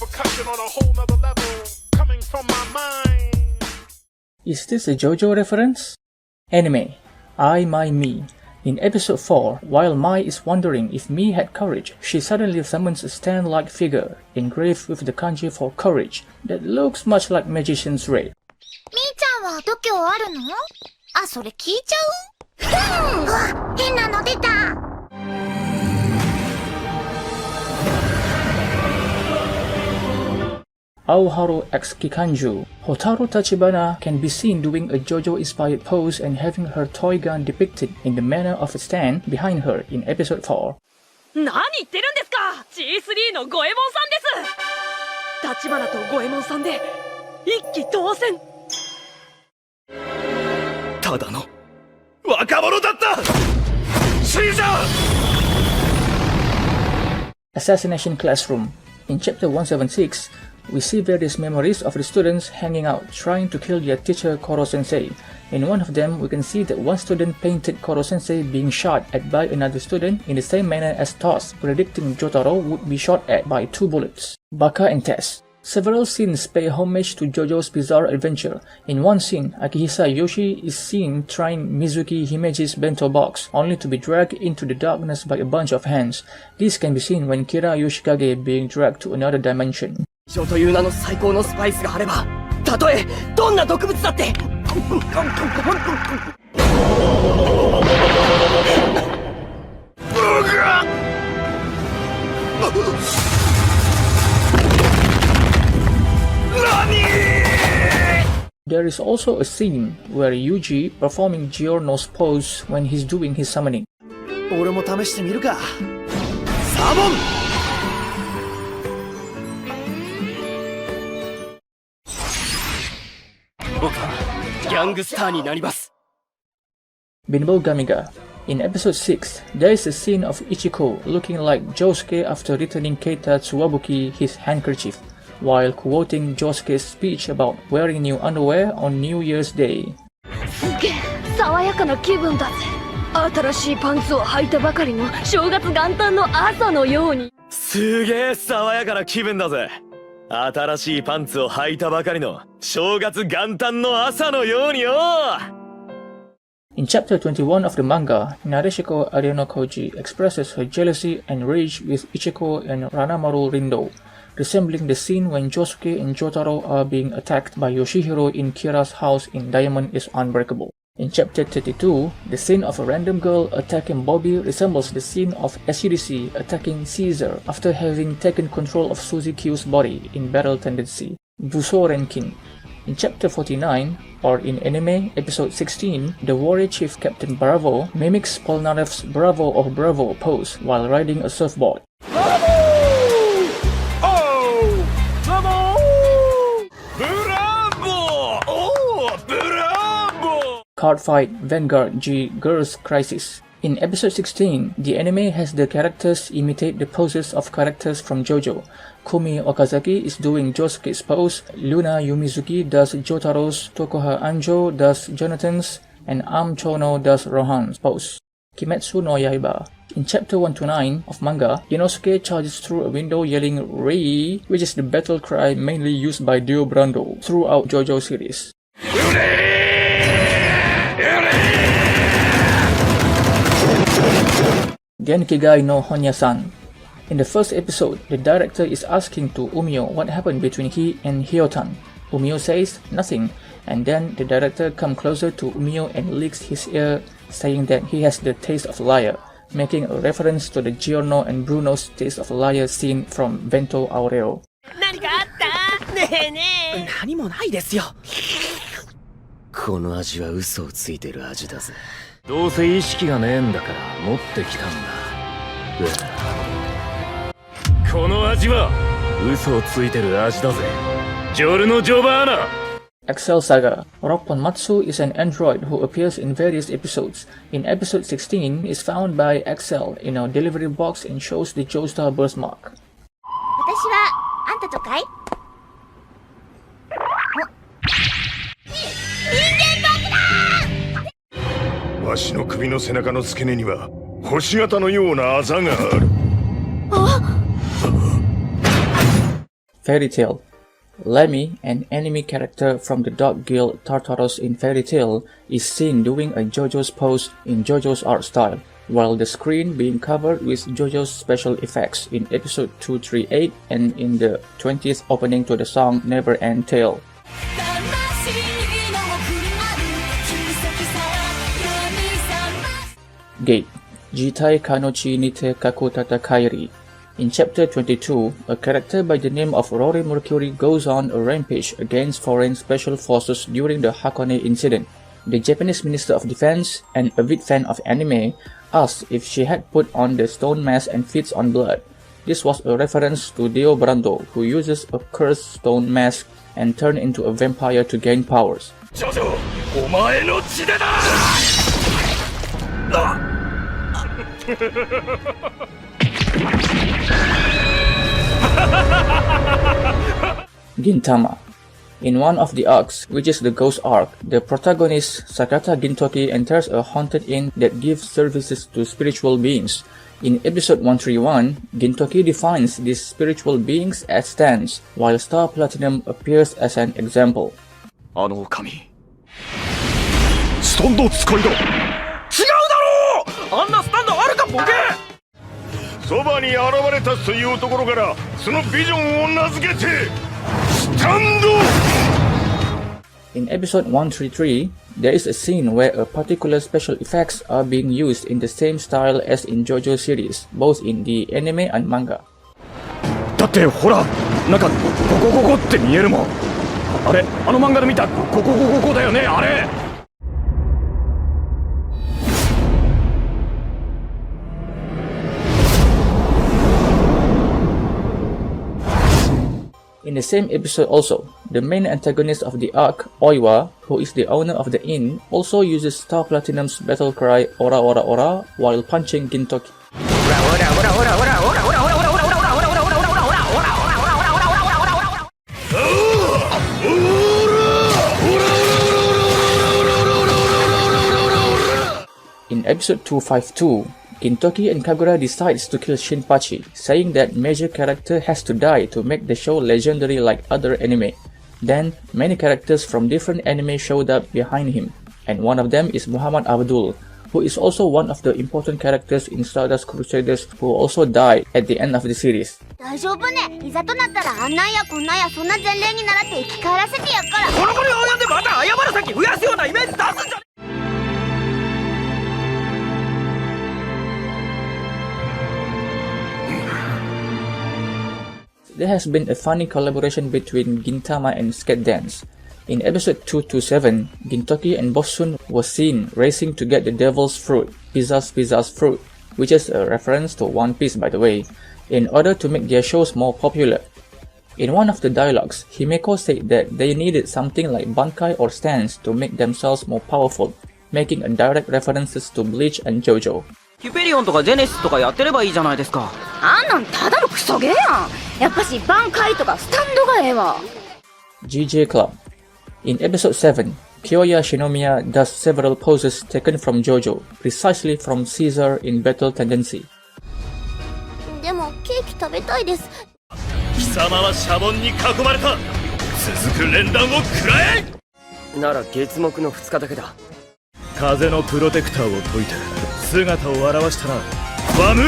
percussion on a whole nother level coming from my mind. Is this a JoJo reference? Anime, Mai Mii. In episode 4, while Mai is wondering if Mii had courage, she suddenly summons a stand-like figure engraved with the kanji for courage that looks much like Magician's Ray. みーちゃんは度胸あるの？あ、それ聞いちゃう？わ、変なの出た。Aoharu x Kikanjuu. Hotaru Tachibana can be seen doing a JoJo-inspired pose and having her toy gun depicted in the manner of a stand behind her in episode 4. 何言ってるんですか G3 のゴエモンさんです。橘とゴエモンさんで一騎当選。ただの若者だった。死者 Assassination Classroom. In chapter 176, we see various memories of the students hanging out, trying to kill their teacher Koro-sensei. In one of them, we can see that one student painted Koro-sensei being shot at by another student in the same manner as Toss, predicting Jotaro would be shot at by 2 bullets. Baka and Tess. Several scenes pay homage to JoJo's bizarre adventure. In one scene, Akihisa Yoshi is seen trying Mizuki Himeji's bento box, only to be dragged into the darkness by a bunch of hands. This can be seen when Kira Yoshikage being dragged to another dimension. ジョという名の最高のスパイスがあれば、たとえどんな毒物だって。There is also a scene where Yuji performing Giorno's pose when he's doing his summoning. 俺も試してみるか。サボン。僕はギャングスターになります。Binbougami. In episode 6, there is a scene of Ichiko looking like Josuke after returning Keita Tsuwabuki his handkerchief, while quoting Josuke's speech about wearing new underwear on New Year's Day. すげえ、爽やかな気分だぜ。新しいパンツを履いたばかりの正月元旦の朝のように。すげえ爽やかな気分だぜ。新しいパンツを履いたばかりの正月元旦の朝のようによ。In chapter 21 of the manga, Nareshiko Arenokoji expresses her jealousy and rage with Ichiko and Ranamaru Rindo, resembling the scene when Josuke and Jotaro are being attacked by Yoshihiro in Kira's house in Diamond is Unbreakable. In chapter 32, the scene of a random girl attacking Bobby resembles the scene of SUDC attacking Caesar after having taken control of Suzy Q's body in Battle Tendency. Busou Renkin. In chapter 49, or in anime episode 16, the warrior chief Captain Bravo mimics Polnareff's Bravo of Bravo pose while riding a surfboard. Bravo! Oh! Bravo! Bravo! Oh! Bravo! Cardfight Vanguard G Girls Crisis. In episode 16, the anime has the characters imitate the poses of characters from JoJo. Kumi Okazaki is doing Josuke's pose, Luna Yumizuki does Jotaro's, Tokoha Anjo does Jonathan's, and Am Chono does Rohan's pose. Kimetsu no Yaiba. In chapter 129 of manga, Inosuke charges through a window yelling Rei, which is the battle cry mainly used by Dio Brando throughout JoJo series. Denki-Gai no Honya-san. In the first episode, the director is asking to Umio what happened between he and Hyotan. Umio says nothing, and then the director comes closer to Umio and licks his ear, saying that he has the taste of liar, making a reference to the Giorno and Bruno's taste of liar scene from Vento Aureo. 何かあった？ねえねえ。何もないですよ。この味は嘘をついてる味だぜ。どうせ意識がねえんだから持ってきたんだ。この味は嘘をついてる味だぜ。ジョルノ・ジョバーナ。Excel Saga. Rockpon Matsu is an android who appears in various episodes. In episode 16, is found by Excel in a delivery box and shows the Joestar birthmark. 私はあんたとかい？わしの首の背中の付け根には星型のようなあざがある。Fairy Tail. Lemmy, an enemy character from the Dog Guild Tartaros in Fairy Tail, is seen doing a JoJo's pose in JoJo's art style, while the screen being covered with JoJo's special effects in episode 238 and in the 20th opening to the song Never End Tale. Gate. Jieitai Kanochi Nite Kaku Tatakaeri. In chapter 22, a character by the name of Rory Mercury goes on a rampage against foreign special forces during the Hakone incident. The Japanese Minister of Defense, an avid fan of anime, asked if she had put on the stone mask and feeds on blood. This was a reference to Dio Brando, who uses a cursed stone mask and turned into a vampire to gain powers. JoJo, お前の血でだ! Gintama. In one of the arcs, which is the Ghost Arc, the protagonist Sakata Gintoki enters a haunted inn that gives services to spiritual beings. In episode 131, Gintoki defines these spiritual beings as stands, while Star Platinum appears as an example. あの神、スタンド使いだ。違うだろう。あんなスタンドあるかボケ。そばに現れたというところからそのビジョンを名付けてスタンド。 In episode 133, there is a scene where a particular special effects are being used in the same style as in JoJo series, both in the anime and manga. だってほら、なんかゴゴゴゴって見えるもん。あれ、あの漫画で見たゴゴゴゴゴだよね、あれ。In the same episode also, the main antagonist of the arc, Yaiba, who is the owner of the inn, also uses Star Platinum's battle cry Ora Ora Ora while punching Gintoki. In episode 252, Gintoki and Kagura decides to kill Shinpachi, saying that major character has to die to make the show legendary like other anime. Then, many characters from different anime showed up behind him, and one of them is Muhammad Abdul, who is also one of the important characters in Stardust Crusaders who also died at the end of the series. 大丈夫ね。いざとなったらあんなんやこんなんやそんな前例に習って生き返らせてやっから。この子に及んでまた謝る先増やすようなイメージ出すんじゃね。 There has been a funny collaboration between Gintama and Sket Dance. In episode 227, Gintoki and Bosun were seen racing to get the Devil's Fruit, Pizza's Fruit, which is a reference to One Piece by the way, in order to make their shows more popular. In one of the dialogues, Himeko said that they needed something like Bankai or stands to make themselves more powerful, making a direct references to Bleach and JoJo. ヒペリオンとかジェネシスとかやってればいいじゃないですか。あんなんただのクソゲーやん。やっぱし挽回とかスタンドがええわ。 GJ Club. In episode 7, Kyoya Shinomiya does several poses taken from JoJo, precisely from Caesar in Battle Tendency. でもケーキ食べたいです。貴様はシャボンに囲まれた。続く連弾を食らえ。なら月木の2日だけだ。風のプロテクターを解いて姿を現したな。ワム。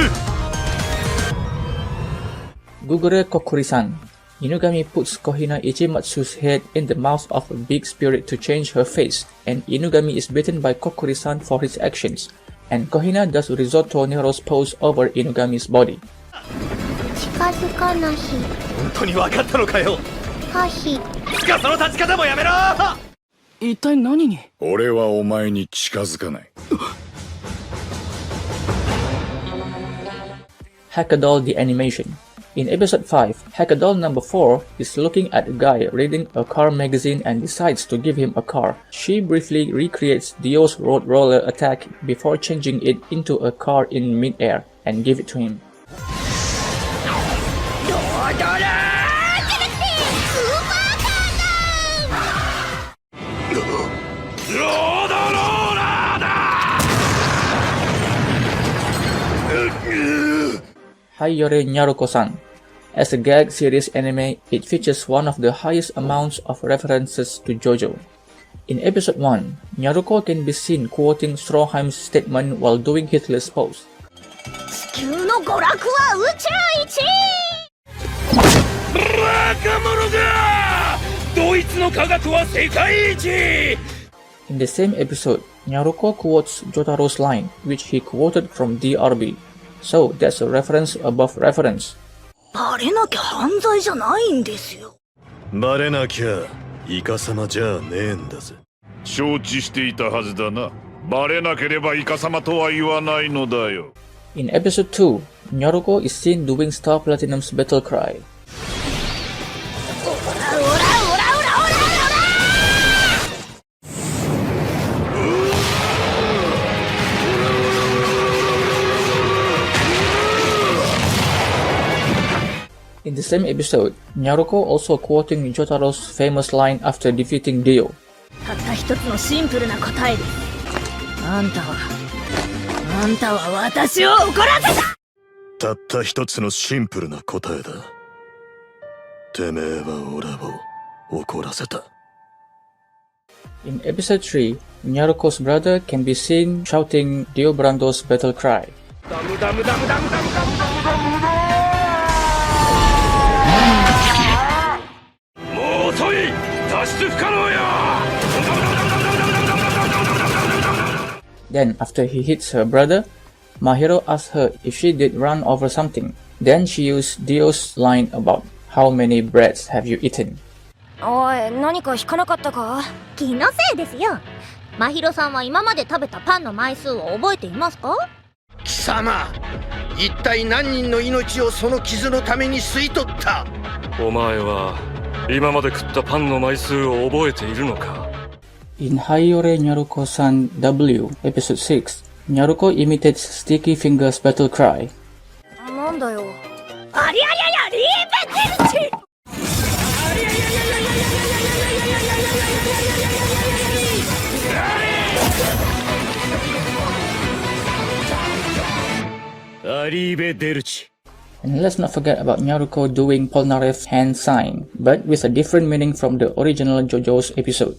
Gugure Kokkuri-san. Inugami puts Kohina Ichimatsu's head in the mouth of a big spirit to change her face, and Inugami is beaten by Kokkuri-san for his actions, and Kohina does Risotto Nero's pose over Inugami's body. 近づかなひ。本当に分かったのかよ。かひ。つかその立ち方もやめろ。一体何に？俺はお前に近づかない。Hackadoll the Animation. In episode 5, Hackadoll number 4 is looking at a guy reading a car magazine and decides to give him a car. She briefly recreates Dio's road roller attack before changing it into a car in mid-air and give it to him. Haiyore Nyaruko-san. As a gag series anime, it features one of the highest amounts of references to JoJo. In episode 1, Nyaruko can be seen quoting Stroheim's statement while doing Hitler's pose. 地球の娯楽は宇宙一。バカ者がドイツの科学は世界一 In the same episode, Nyaruko quotes Jotaro's line, which he quoted from DRB. So that's a reference above reference. バレなきゃ犯罪じゃないんですよ。バレなきゃイカ様じゃねえんだぜ。承知していたはずだな。バレなければイカ様とは言わないのだよ。In episode 2, Nyaruko is seen doing Star Platinum's battle cry. In the same episode, Nyaruko also quoting Jotaro's famous line after defeating Dio. たった一つのシンプルな答えです。あんたは私を怒らせた。たった一つのシンプルな答えだ。てめえは俺を怒らせた。In episode 3, Nyaruko's brother can be seen shouting Dio Brando's battle cry. もう遅い、脱出不可能よ。 Then, after he hits her brother, Mahiro asks her if she did run over something. Then she used Dio's line about how many breads have you eaten. おい、何か引かなかったか？気のせいですよ。真宙さんは今まで食べたパンの枚数を覚えていますか？貴様、一体何人の命をその傷のために吸い取った？お前は今まで食ったパンの枚数を覚えているのか？ In Haiyore Nyaruko-san W, episode 6, Nyaruko imitates Sticky Fingers' battle cry. なんだよ。ありゃりゃやリーベテルチ。 アリーベデルチ。 And let's not forget about Nyaruko doing Polnareff hand sign, but with a different meaning from the original JoJo's episode.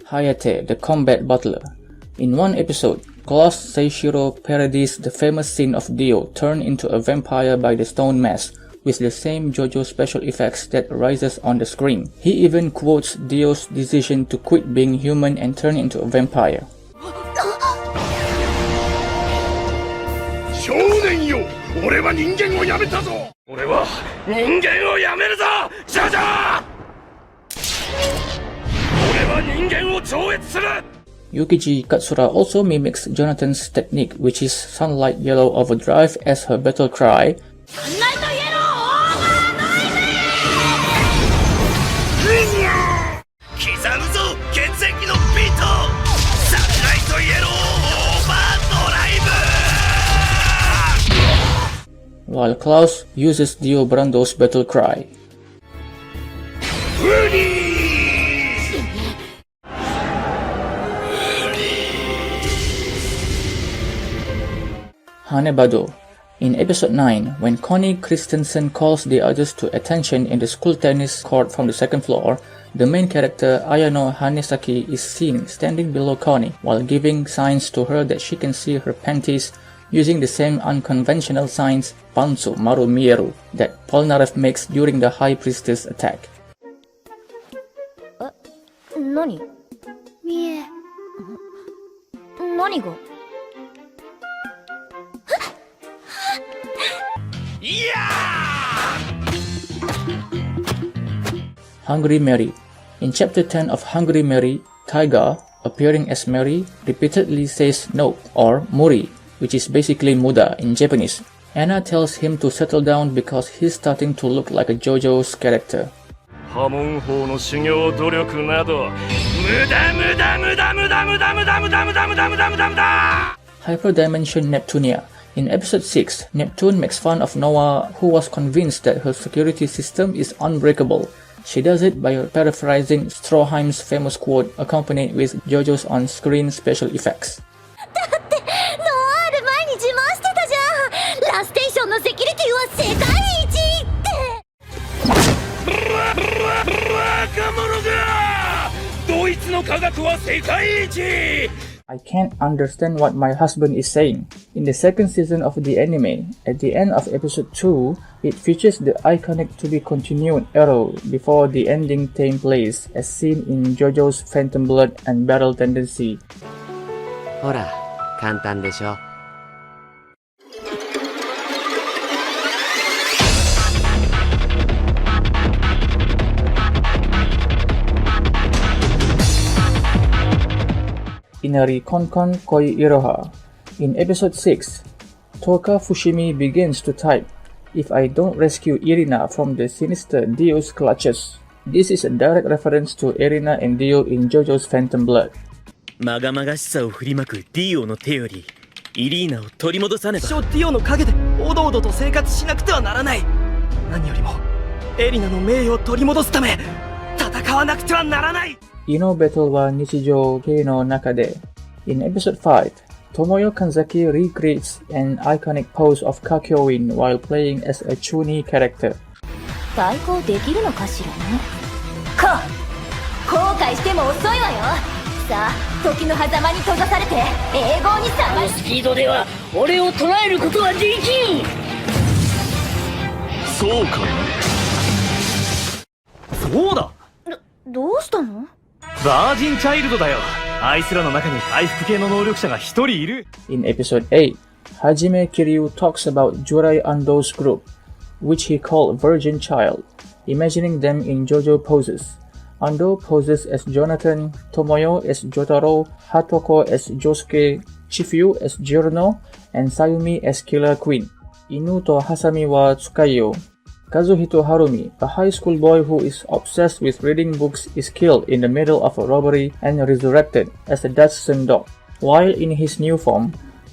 Hayate, the combat butler. In one episode, Claus Seishiro parodies the famous scene of Dio turned into a vampire by the stone mask, with the same JoJo special effects that arises on the screen. He even quotes Dio's decision to quit being human and turn into a vampire. 少年よ、俺は人間をやめたぞ。俺は人間をやめるぞ、ジョジョ。俺は人間を超越する。 Yukiji Katsura also mimics Jonathan's technique, which is Sunlight Yellow Overdrive, as her battle cry. While Klaus uses Dio Brando's battle cry. Hanebado. In episode 9, when Connie Christensen calls the others to attention in the school tennis court from the second floor, the main character Ayano Hanesaki is seen standing below Connie while giving signs to her that she can see her panties using the same unconventional signs Banso Maru Mieru that Polnareff makes during the High Priestess attack. 何？見え。何が？ Hungry Mary. In chapter 10 of Hungry Mary, Taiga, appearing as Mary, repeatedly says no or muri, which is basically muda in Japanese. Anna tells him to settle down because he's starting to look like a JoJo's character. 破門法の修行努力など無駄無駄無駄無駄無駄無駄無駄無駄無駄無駄無駄無駄 Hyperdimension Neptunia. In episode 6, Neptune makes fun of Noah, who was convinced that her security system is unbreakable. She does it by paraphrasing Stroheim's famous quote accompanied with JoJo's on-screen special effects. だってノアール前に自慢してたじゃん。ラステーションのセキュリティは世界一って。若者がドイツの科学は世界一 I can't understand what my husband is saying. In the second season of the anime, at the end of episode 2, it features the iconic to be continued arrow before the ending takes place, as seen in JoJo's Phantom Blood and Battle Tendency. ほら簡単でしょ。Inari Konkon Koi Iroha. In episode 6, Toka Fushimi begins to type, "If I don't rescue Irina from the sinister Dio's clutches." This is a direct reference to Irina and Dio in JoJo's Phantom Blood. まがまがしさを振りまくディオの手よりイリーナを取り戻さねば。ディオの陰でおどおどと生活しなくてはならない。何よりもエリナの名誉を取り戻すため戦わなくてはならない。Ino battle wa Nichijou kei no naka de. In episode 5, Tomoyo Kanzaki recreates an iconic pose of Kakyoin while playing as a Chuni character. 対抗できるのかしらね。後悔しても遅いわよ。さあ時の狭間に閉ざされて永劫にさま。スピードでは俺を捉えることはできん。そうかな。そうだ。どうしたの？バージンチャイルドだよ。あいつらの中に回復系の能力者が一人いる。In episode 8, Hajime Kiryu talks about Jurai Ando's group, which he called Virgin Child, imagining them in JoJo poses. Ando poses as Jonathan, Tomoyo as Jotaro, Hatoko as Josuke, Chifyu as Giorno, and Sayumi as Killer Queen. Inu to Hasami wa Tsukayo. Kazuhito Harumi, a high school boy who is obsessed with reading books, is killed in the middle of a robbery and resurrected as a Dachshund dog. While in his new form,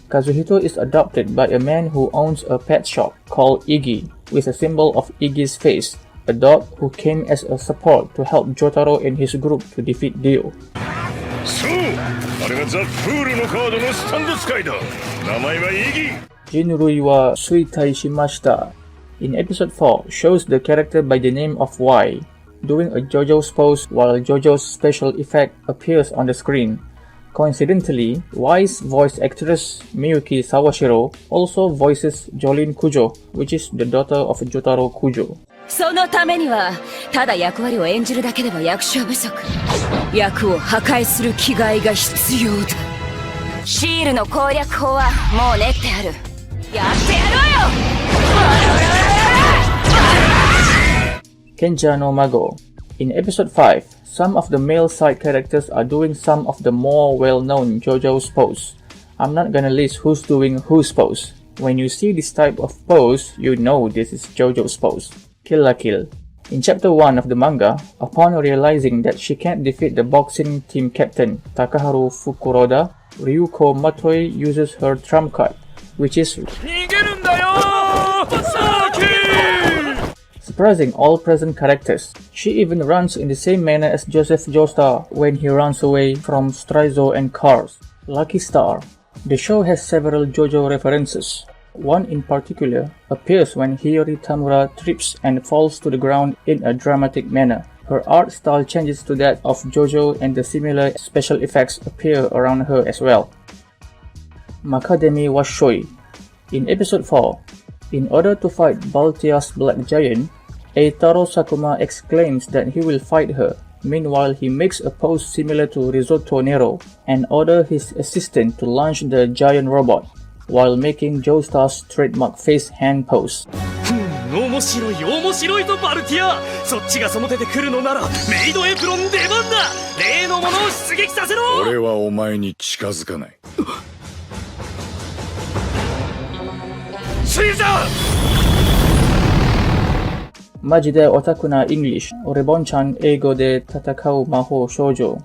Kazuhito is adopted by a man who owns a pet shop called Iggy, with a symbol of Iggy's face, a dog who came as a support to help Jotaro and his group to defeat Dio. そう、あれがザ・プールのカードのスタンド使いだ。名前はイギ。Jinrui wa suitai shimashita. In episode 4, shows the character by the name of Y, doing a JoJo's pose while JoJo's special effect appears on the screen. Coincidentally, Y's voice actress Miyuki Sawashiro also voices Jolene Kujo, which is the daughter of Jotaro Kujo. そのためにはただ役割を演じるだけでは役者不足。役を破壊する気概が必要だ。シールの攻略法はもう練ってある。やってやろうよ。Kenja no Mago. In episode 5, some of the male side characters are doing some of the more well-known JoJo's pose. I'm not gonna list who's doing whose pose. When you see this type of pose, you know this is JoJo's pose. Kill la Kill. In chapter 1 of the manga, upon realizing that she can't defeat the boxing team captain Takaharu Fukuroda, Ryuko Matoi uses her trump card, which is surprising all present characters. She even runs in the same manner as Joseph Joestar when he runs away from Strizo and Cars. Lucky Star. The show has several JoJo references. One in particular appears when Hiyori Tamura trips and falls to the ground in a dramatic manner. Her art style changes to that of JoJo and the similar special effects appear around her as well. Macademi Wasshoi. In episode 4, in order to fight Baltia's Black Giant, Eitaro Sakuma exclaims that he will fight her. Meanwhile, he makes a pose similar to Risotto Nero and orders his assistant to launch the giant robot, while making Joestar's trademark face hand pose. 面白いぞバルティア。そっちがその手で来るのならメイドエプロン出番だ。例のものを出撃させろ。俺はお前に近づかない。シーザーマジでオタクな English, 俺ボンちゃん英語で戦う魔法少女。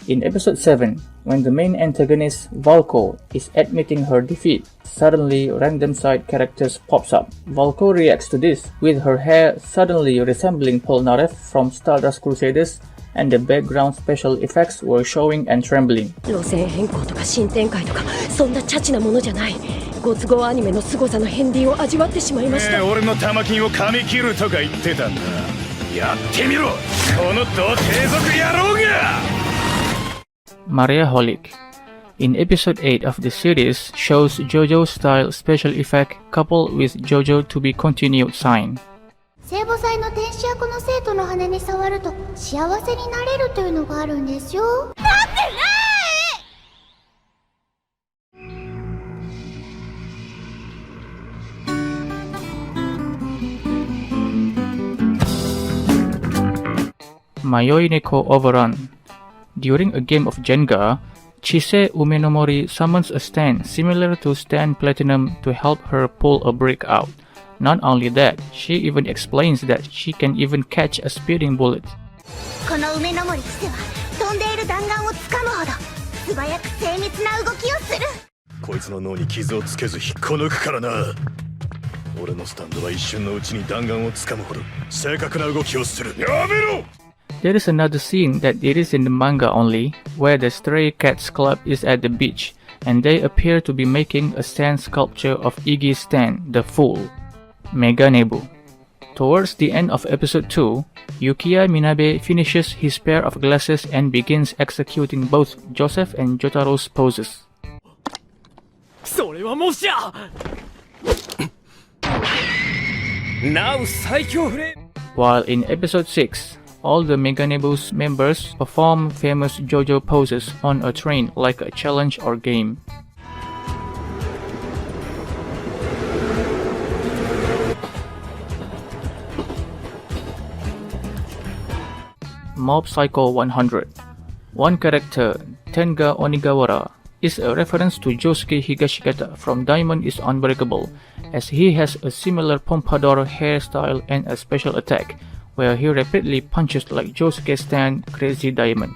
In episode 7, when the main antagonist, Valko, is admitting her defeat, suddenly random side characters pops up. Valko reacts to this, with her hair suddenly resembling Polnareff from Stardust Crusaders, and the background special effects were showing and trembling. 路線変更とか新展開とかそんなチャチなものじゃない。ご都合アニメの凄さの片鱗を味わってしまいました。俺の玉金を噛み切るとか言ってたんだ。やってみろ、この土低俗野郎が。Mariaholic. In episode 8 of the series shows JoJo style special effect coupled with JoJo to be continued sign. 聖母祭の天使役の生徒の羽に触ると幸せになれるというのがあるんですよ。なってないMayoi Neko Overrun. During a game of Jenga, Chise Umenomori summons a stand similar to Stand Platinum to help her pull a brick out. Not only that, she even explains that she can even catch a speeding bullet. この梅の森チセは飛んでいる弾丸をつかむほど素早く精密な動きをする。こいつの脳に傷をつけず引っこ抜くからな。俺のスタンドは一瞬のうちに弾丸をつかむほど正確な動きをする。やめろ! There is another scene that it is in the manga only, where the Stray Cats Club is at the beach, and they appear to be making a sand sculpture of Iggy's stand, the Fool. Mega Nebu. Towards the end of episode 2, Yukiya Minabe finishes his pair of glasses and begins executing both Joseph and Jotaro's poses. それはもしやなお最強フレーム While in episode 6, all the Mega Nebu's members perform famous JoJo poses on a train like a challenge or game. Mob Psycho 100. One character, Tenga Onigawara, is a reference to Josuke Higashikata from Diamond is Unbreakable, as he has a similar pompadour hairstyle and a special attack, where he rapidly punches like Josuke's stand Crazy Diamond.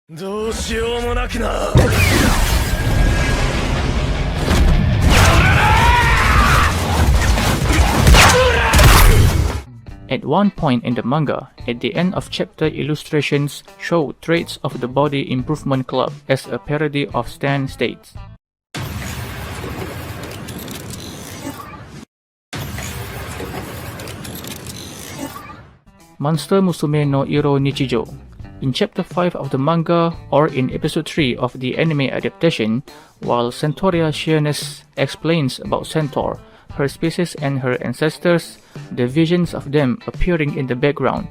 どうしようもなくな。At one point in the manga, at the end of chapter illustrations show traits of the Body Improvement Club as a parody of Stan states. Monster Musume no Iro Nichijo. In chapter 5 of the manga or in episode 3 of the anime adaptation, while Centauria Sheerness explains about Centaur, her species and her ancestors, the visions of them appearing in the background.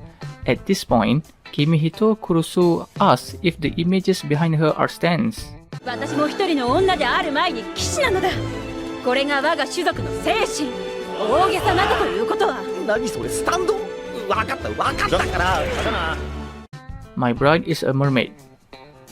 At this point, Kimihito Kurusu asks if the images behind her are stands. 私も一人の女である前に騎士なのだ。これが我が種族の精神。大げさなということは。何それスタンド？わかったから。 My Bride is a Mermaid.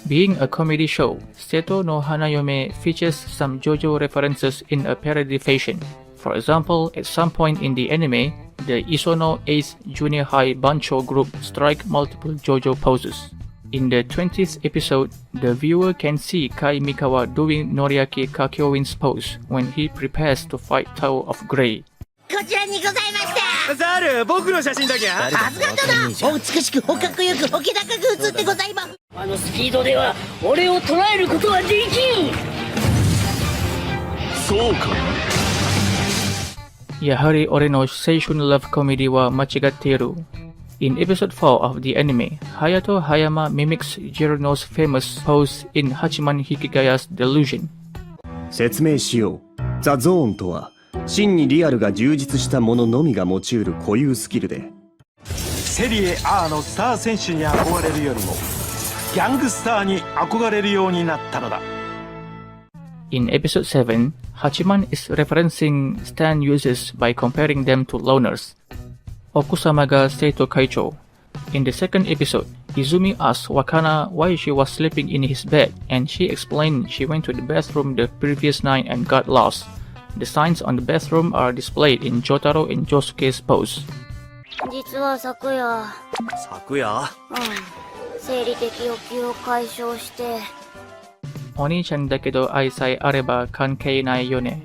Being a comedy show, Seto no Hanayome features some JoJo references in a parody fashion. For example, at some point in the anime, the Isono 8th Junior High Bancho group strike multiple JoJo poses. In the 20th episode, the viewer can see Kai Mikawa doing Noriaki Kakyoin's pose when he prepares to fight Tao of Grey. こちらにございました。ザール、僕の写真だけ。恥ずかったな。お美しく、おかっこよく、お気高く映ってございます。あのスピードでは俺を捉えることはできん。そうか。Yahari ore no seishun love comedy wa machigatteru. In episode 4 of the anime, Hayato Hayama mimics Jirono's famous pose in Hachiman Hikigaya's Delusion. 説明しよう。ザ・ゾーンとは真にリアルが充実したもののみが用いる固有スキルで、セリエ A のスター選手に憧れるよりもギャングスターに憧れるようになったのだ。In episode 7, Hachiman is referencing stand uses by comparing them to loners. Okusama ga Seito Kaicho. In the second episode, Izumi asks Wakana why she was sleeping in his bed, and she explained she went to the bathroom the previous night and got lost. The signs on the bathroom are displayed in Jotaro and Josuke's pose. 実は昨夜生理的欲求を解消して Oni-chan dakedo aisai areba kankei nai yone.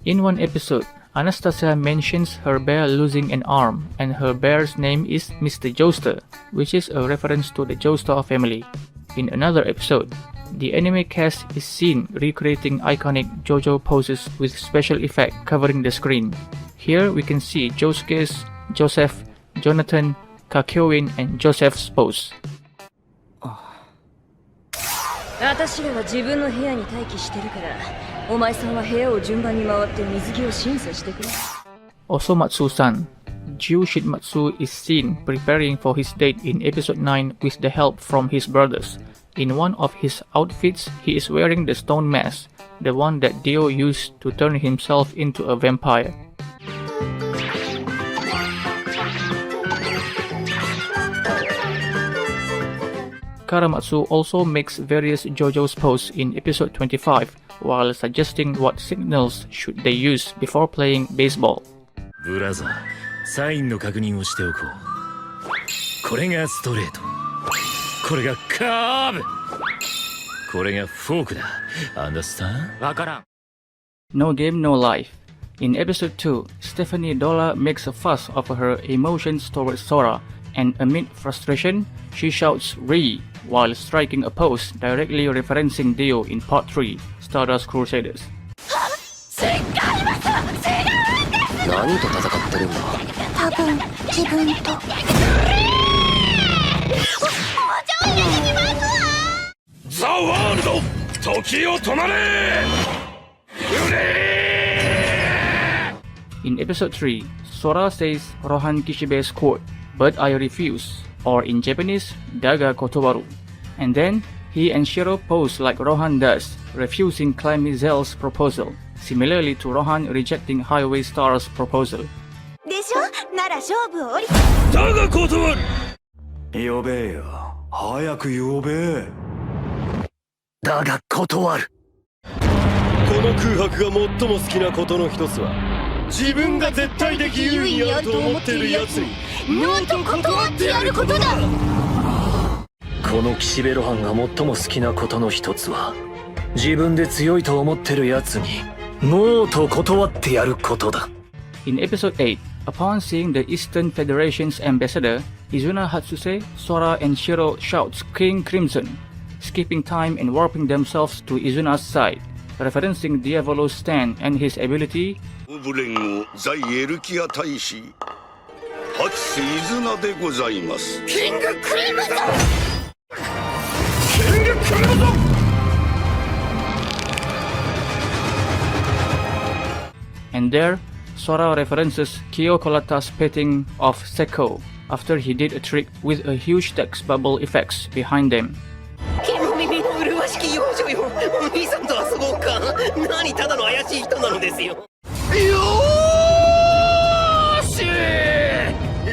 In one episode, Anastasia mentions her bear losing an arm, and her bear's name is Mr. Joestar, which is a reference to the Joestar family. In another episode, the anime cast is seen recreating iconic JoJo poses with special effect covering the screen. Here we can see Josuke's, Joseph, Jonathan, Kakyoin, and Joseph's pose. 私らは自分の部屋に待機してるから、お前さんは部屋を順番に回って水着を審査してくれ。Osomatsu-san. Jiu Shitmatsu is seen preparing for his date in episode 9 with the help from his brothers. In one of his outfits, he is wearing the stone mask, the one that Dio used to turn himself into a vampire. Karamatsu also makes various JoJo's poses in episode 25 while suggesting what signals should they use before playing baseball. ブラザー、サインの確認をしておこう。これがストレート。これがカーブ。これがフォークだ。Understand? わからん。 No game, no life. In episode 2, Stephanie Dola makes a fuss of her emotions towards Sora, and amid frustration, she shouts "Re" while striking a pose directly referencing Dio in Part 3, Stardust Crusaders. 何と戦ってるんだ。多分自分とザ・ワールド、時を止まれ。 In episode 3, Sora says Rohan Kishibe's quote, "But I refuse," or in Japanese, "Daga kotowaru." And then, he and Shiro pose like Rohan does, refusing Climby Zell's proposal, similarly to Rohan rejecting Highway Star's proposal. でしょなら勝負を降りだが断る。呼べよ。早く呼べ。だが断る。この空白が最も好きなことの一つは、自分が絶対的優位にあると思っているやつにノーと断ってやることだ。この岸辺露伴が最も好きなことの一つは、自分で強いと思ってるやつにノーと断ってやることだ。 In episode 8, upon seeing the Eastern Federation's ambassador, Izuna Hatsuse, Sora and Shiro shouts King Crimson, skipping time and warping themselves to Izuna's side, referencing Diavolo's stand and his ability ブレンを在エルキア大使ハツスイズナでございます。キングクリムゾン、キングクリムゾン。 And there, Sora references Kyokolata's petting of Sekko after he did a trick with a huge text bubble effects behind them. 肝耳の麗しき幼女よ、お兄さんと遊ぼうか。何ただの怪しい人なのですよ。よーし、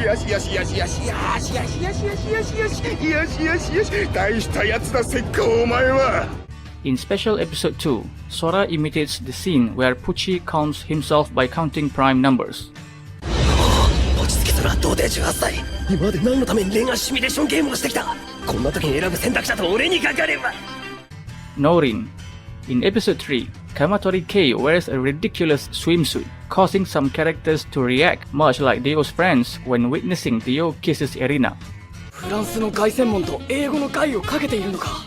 よしよしよしよしよしよしよしよしよしよしよしよしよしよし、大したやつだセッコーお前は。 In special episode 2, Sora imitates the scene where Pucci calms himself by counting prime numbers. 落ち着けそら童貞18歳。今まで何のために恋愛シミュレーションゲームをしてきた。こんな時に選ぶ選択肢と俺にかかれば。 Norin. In episode 3, Kamatori K wears a ridiculous swimsuit, causing some characters to react much like Dio's friends when witnessing Dio kisses Erina. フランスの凱旋門と英語の凱をかけているのか。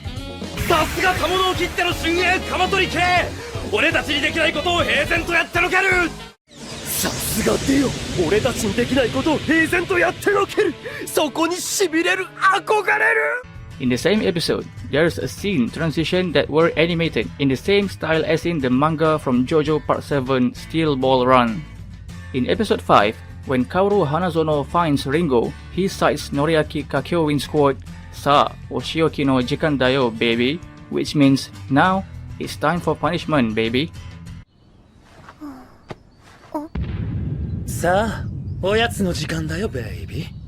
さすが鴨の切っての俊英鎌取系。俺たちにできないことを平然とやってのける。さすがデオ、俺たちにできないことを平然とやってのける。そこに痺れる、憧れる。 In the same episode, there's a scene transition that were animated in the same style as in the manga from JoJo Part 7 Steel Ball Run. In episode 5, when Kaoru Hanazono finds Ringo, he cites Noriaki Kakyoin's quote, "Sa, oshioki no jikan dayo, baby," which means, "Now, it's time for punishment, baby." さあ、おやつの時間だよ、ベイビー。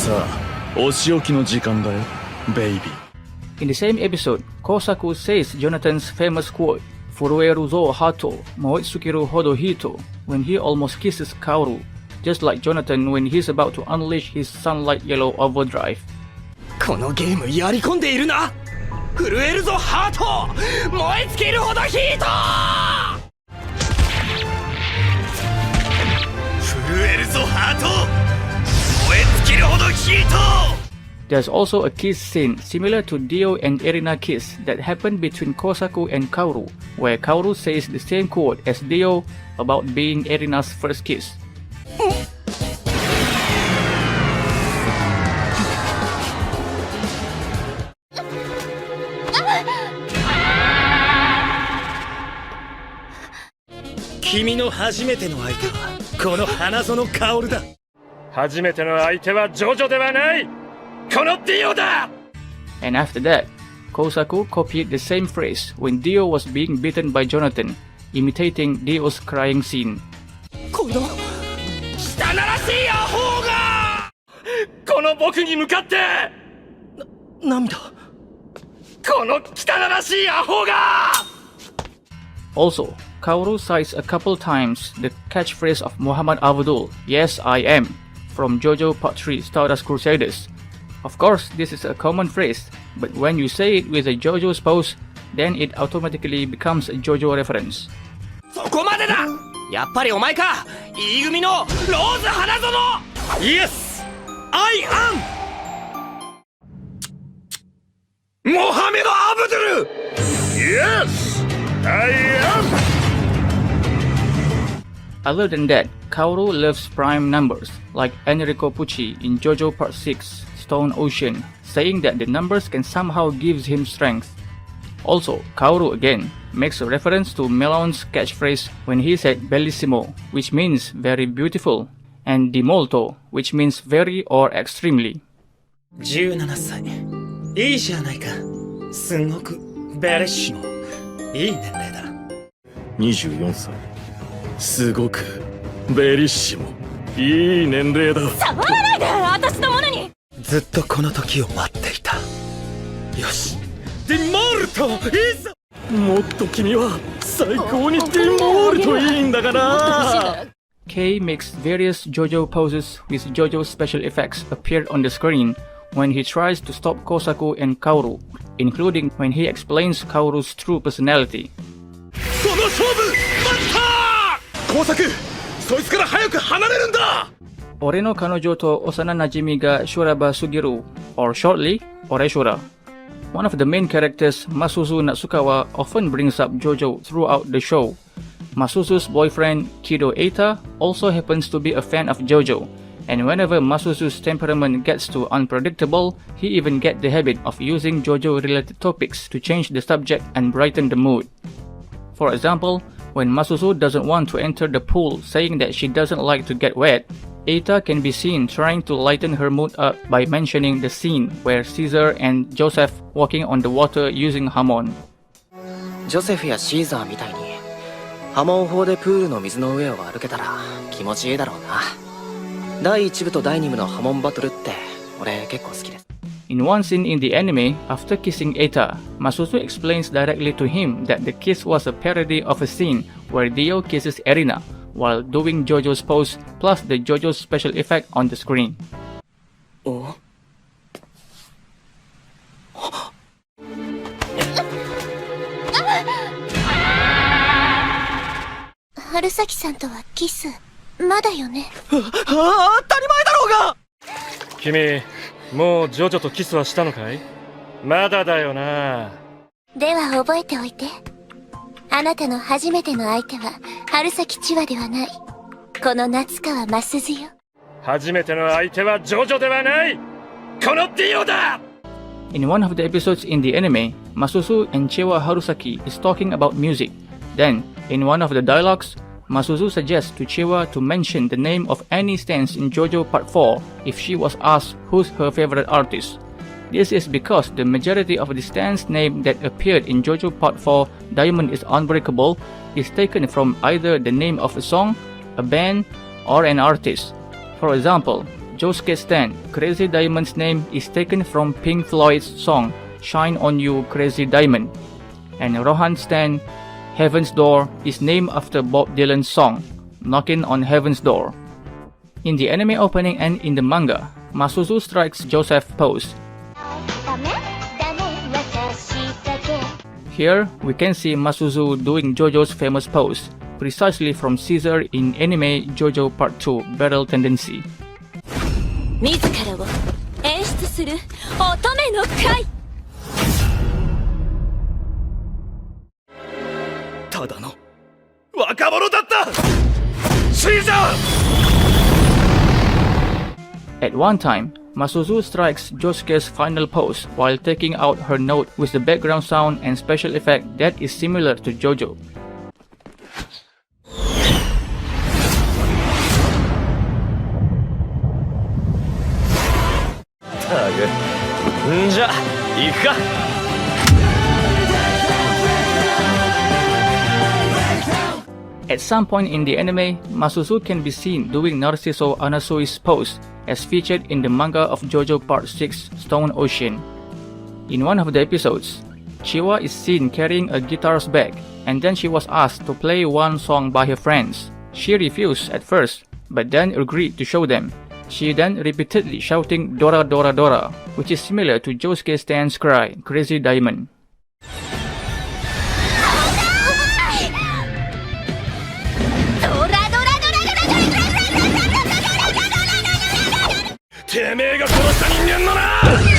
さあ、お仕置きの時間だよ、ベイビー。 In the same episode, Kosaku says Jonathan's famous quote, Furueru zo hato, moetsukiru hodo hito, when he almost kisses Kaoru, just like Jonathan when he's about to unleash his sunlight yellow overdrive. このゲームやり込んでいるな。震えるぞハート、燃え尽きるほどヒート。震えるぞハート、燃え尽きるほどヒート。 There's also a kiss scene similar to Dio and Erina kiss that happened between Kosaku and Kaoru, where Kaoru says the same quote as Dio about being Erina's first kiss. Kimiの初めての相手はこの花園薫だ。初めての相手はジョジョではない。このディオだ。 And after that, Kosaku copied the same phrase when Dio was being beaten by Jonathan, imitating Dio's crying scene. この汚らしいアホがこの僕に向かって涙この汚らしいアホが Also, Kaoru cites a couple times the catchphrase of Muhammad Abdul, "Yes, I am," from JoJo Part 3 Stardust Crusaders. Of course, this is a common phrase, but when you say it with a JoJo's pose, then it automatically becomes a JoJo reference. そこまでだ。やっぱりお前か、E組のローズ花園。Yes, I am. モハメド・アブドゥル。Yes, I am. Other than that, Kaoru loves prime numbers, like Enrico Pucci in JoJo Part 6 Stone Ocean, saying that the numbers can somehow give him strength. Also, Kaoru again makes a reference to Melon's catchphrase when he said bellissimo, which means very beautiful, and di molto, which means very or extremely. 17歳、いいじゃないか。すごくベレッシモ、いい年齢だ。24歳、すごくベリッシモ、いい年齢だ。触らないで、私のものに。ずっとこの時を待っていた。よし、ディモルトいざ。もっと君は最高にディモルトいいんだから。Kei makes various JoJo poses with JoJo special effects appear on the screen when he tries to stop Kosaku and Kaoru, including when he explains Kaoru's true personality. その勝負待った！工作、そいつから早く離れるんだ。俺の彼女と幼馴染がシュラバすぎる, or shortly, Oreshura. One of the main characters, Masuzu Natsukawa, often brings up JoJo throughout the show. Masuzu's boyfriend, Kido Eita, also happens to be a fan of JoJo, and whenever Masuzu's temperament gets too unpredictable, he even gets the habit of using JoJo-related topics to change the subject and brighten the mood. For example, when Masuzu doesn't want to enter the pool saying that she doesn't like to get wet, Eita can be seen trying to lighten her mood up by mentioning the scene where Caesar and Joseph walking on the water using Hamon. ジョセフやシーザーみたいに波紋砲でプールの水の上を歩けたら気持ちいいだろうな。第1部と第2部の波紋バトルって俺結構好きです。 In one scene in the anime, after kissing Eita, Masuzu explains directly to him that the kiss was a parody of a scene where Dio kisses Erina while doing JoJo's pose plus the JoJo's special effect on the screen. お春崎さんとはキスまだよね。当たり前だろうが。君、もうジョジョとキスはしたのかい？まだだよな。では覚えておいて。あなたの初めての相手は春崎千和ではない。この夏川真鈴よ。初めての相手はジョジョではない。このディオだ。 In one of the episodes in the anime, Masuzu and Chewa Harusaki is talking about music. Then, in one of the dialogues, Masuzu suggests to Chewa to mention the name of any stance in JoJo Part 4 if she was asked who's her favorite artist. This is because the majority of the stance name that appeared in JoJo Part 4 Diamond is Unbreakable is taken from either the name of a song, a band, or an artist. For example, Josuke Stan, Crazy Diamond's name is taken from Pink Floyd's song Shine On You Crazy Diamond, and Rohan Stan, Heaven's Door is named after Bob Dylan's song, Knocking on Heaven's Door. In the anime opening and in the manga, Masuzu strikes Joseph pose. Here, we can see Masuzu doing JoJo's famous pose, precisely from Caesar in anime JoJo Part 2 Battle Tendency. 自らを演出する乙女の会。ただの若者だった。シーザー。 At one time, Masuzu strikes Josuke's final pose while taking out her note with the background sound and special effect that is similar to JoJo. んじゃ行くか。At some point in the anime, Masuzu can be seen doing Narciso Anasui's pose as featured in the manga of JoJo Part 6 Stone Ocean. In one of the episodes, Chiwa is seen carrying a guitar's bag and then she was asked to play one song by her friends. She refused at first, but then agreed to show them. She then repeatedly shouting Dora Dora Dora, which is similar to Josuke's dance cry, Crazy Diamond. てめえが殺した人間のな。